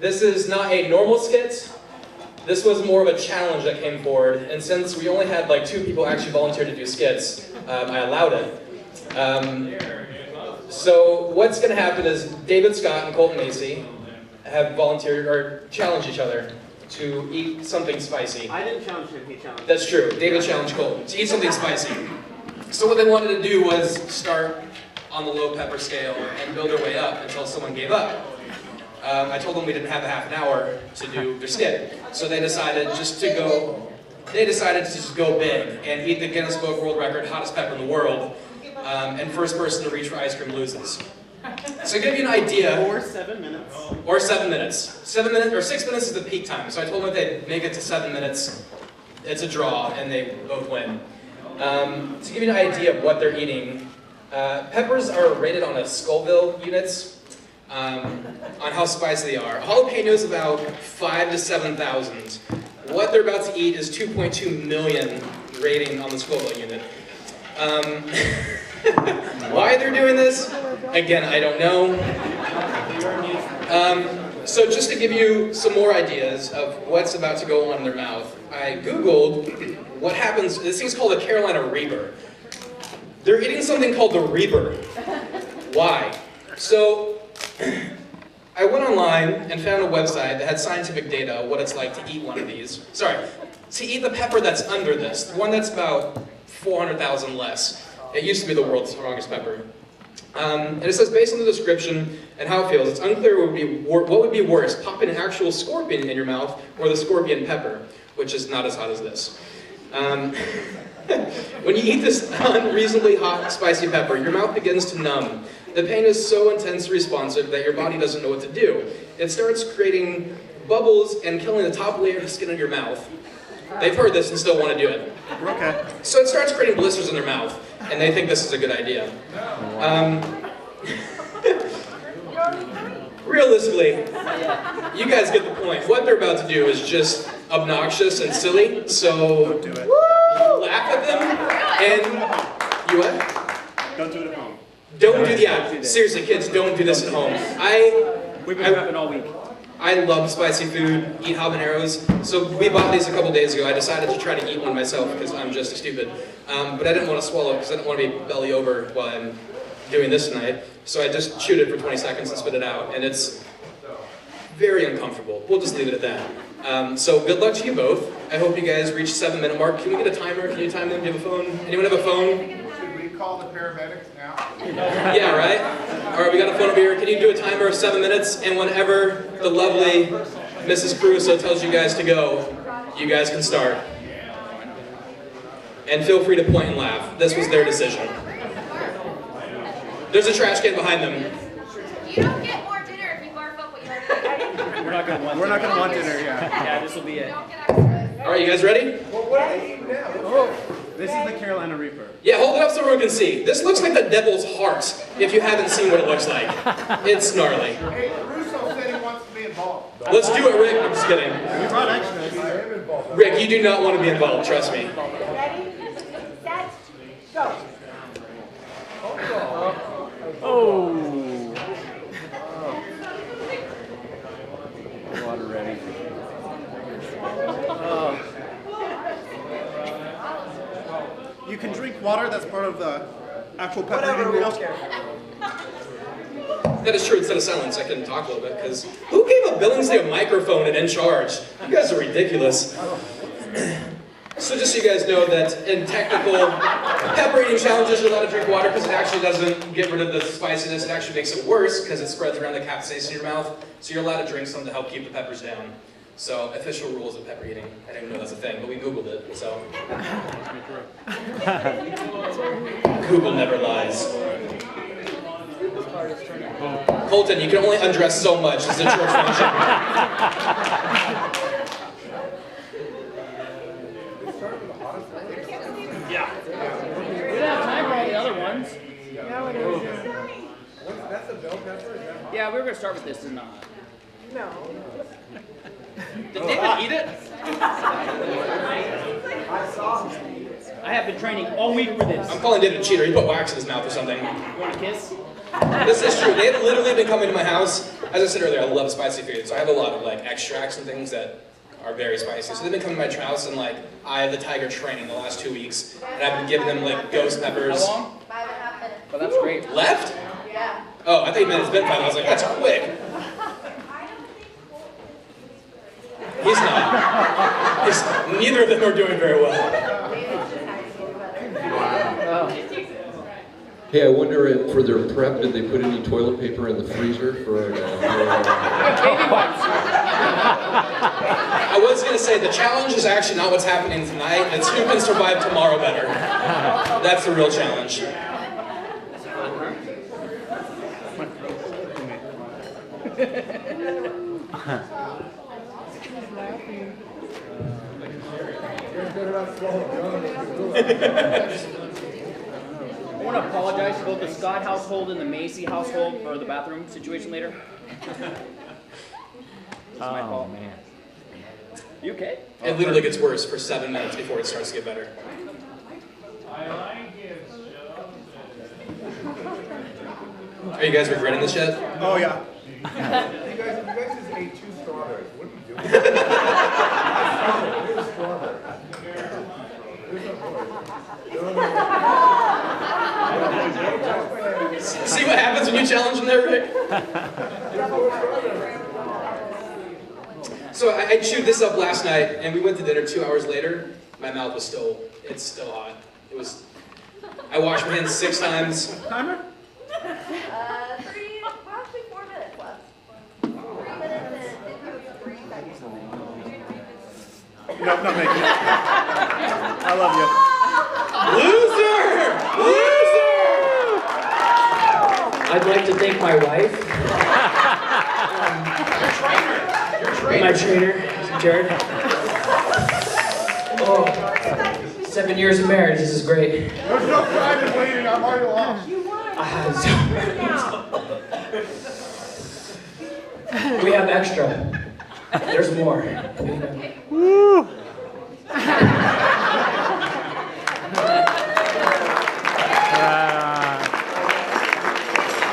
This is not a normal skit. This was more of a challenge that came forward, and since we only had like 2 people actually volunteer to do skits, I allowed it. So what's going to happen is David Scott and Colton Macy have volunteered or challenged each other to eat something spicy. I didn't challenge him, he challenged me. That's true. David challenged Colton to eat something spicy. So what they wanted to do was start on the low pepper scale and build their way up until someone gave up. I told them we didn't have a half an hour to do their skit, so they decided just to go. They decided to just go big and eat the Guinness Book World Record hottest pepper in the world, and first person to reach for ice cream loses. So to give you an idea. Or 7 minutes. Or 7 minutes. 7 minutes or 6 minutes is the peak time. So I told them if they make it to 7 minutes, it's a draw, and they both win. To give you an idea of what they're eating, peppers are rated on a Scoville units. On how spicy they are. Jalapeno is about 5,000 to 7,000. What they're about to eat is 2.2 million rating on the Scoville unit. Why they're doing this? Again, I don't know. So just to give you some more ideas of what's about to go on in their mouth, I Googled what happens. This thing's called a Carolina Reaper. They're eating something called the Reaper. Why? So I went online and found a website that had scientific data of what it's like to eat one of these. Sorry, to eat the pepper that's under this, the one that's about 400,000 less. It used to be the world's strongest pepper. And it says, based on the description and how it feels, it's unclear what would be worse, popping an actual scorpion in your mouth or the scorpion pepper, which is not as hot as this. When you eat this unreasonably hot, spicy pepper, your mouth begins to numb. The pain is so intense and responsive that your body doesn't know what to do. It starts creating bubbles and killing the top layer of the skin of your mouth. They've heard this and still want to do it. Okay. So it starts creating blisters in their mouth, and they think this is a good idea. Realistically, you guys get the point. What they're about to do is just obnoxious and silly, so laugh at them, and you what? Don't do it at home. Don't do the act. Seriously, kids, don't do this at home. We've been prepping all week. I love spicy food, eat habaneros. So we bought these a couple days ago. I decided to try to eat one myself because I'm just stupid. But I didn't want to swallow because I didn't want to be belly over while I'm doing this tonight. So I just chewed it for 20 seconds and spit it out. And it's very uncomfortable. We'll just leave it at that. So good luck to you both. I hope you guys reach 7-minute mark. Can we get a timer? Can you time them? Do you have a phone? Anyone have a phone? Call the paramedics now. Yeah, right? All right, we got a phone over here. Can you do a timer of 7 minutes? And whenever the lovely Mrs. Caruso tells you guys to go, you guys can start. And feel free to point and laugh. This was their decision. There's a trash can behind them. You don't get more dinner if you barf up what you already We're not going to want dinner, yeah. Yeah, this will be it. don't get extra. All right, you guys ready? Well, what are they eating now? This is the Carolina Reaper. Yeah, hold it up so everyone can see. This looks like the devil's heart, if you haven't seen what it looks like. It's gnarly. Hey, Russo said he wants to be involved. Let's do it, Rick. I'm just kidding. We brought extras. I am involved. Rick, you do not want to be involved, trust me. Ready, set, go. Water ready. You can drink water, that's part of the actual pepper eating rules. That is true. Instead of silence, I can talk a little bit, because who gave a Billingsley a microphone and in charge? You guys are ridiculous. So just so you guys know that in technical pepper eating challenges, you're allowed to drink water because it actually doesn't get rid of the spiciness. It actually makes it worse because it spreads around the capsaicin in your mouth. So you're allowed to drink some to help keep the peppers down. So official rules of pepper eating. I didn't even know that's a thing, but we Googled it, so. Google never lies. Colton, you can only undress so much. It's a church function. Yeah. We don't have time for all the other ones. That's a bell pepper? Is that hot? Yeah, we were going to start with this, is not. No. Did David eat it? I saw him. I have been training all week for this. I'm calling David a cheater. He put wax in his mouth or something. You want a kiss? This is true. They had literally been coming to my house as I said earlier, I love spicy food, so I have a lot of like extracts and things that are very spicy. So they've been coming to my house, and like I have the tiger training the last 2 weeks, and I've been giving them like ghost peppers. How long? 5.5 minutes. Well, that's great. Left? Yeah. Oh, I thought you meant it's been 5. I was like, that's quick. He's not. Neither of them are doing very well. Hey, I wonder if for their prep, did they put any toilet paper in the freezer for? Baby wipes. I was going to say, the challenge is actually not what's happening tonight. It's who can survive tomorrow better. That's the real challenge. I want to apologize to both the Scott household and the Macy household for the bathroom situation later. It's my fault. Man. You okay? It literally gets worse for 7 minutes before it starts to get better. Are you guys regretting this yet? Oh yeah. You guys just ate 2 strawberries. What are you doing? Here's strawberry. See what happens when you challenge them there, Rick? So I chewed this up last night, and we went to dinner 2 hours later. My mouth was it's still hot. I washed my hands 6 times. Timer? 3, possibly 4 minutes left. 3 minutes and 3 seconds. Nope, not making it. I love you. Loser! Loser! I'd like to thank my wife, my trainer, Jared. Oh, 7 years of marriage, this is great. There's no pride in waiting. I'm already lost. We have extra. There's more.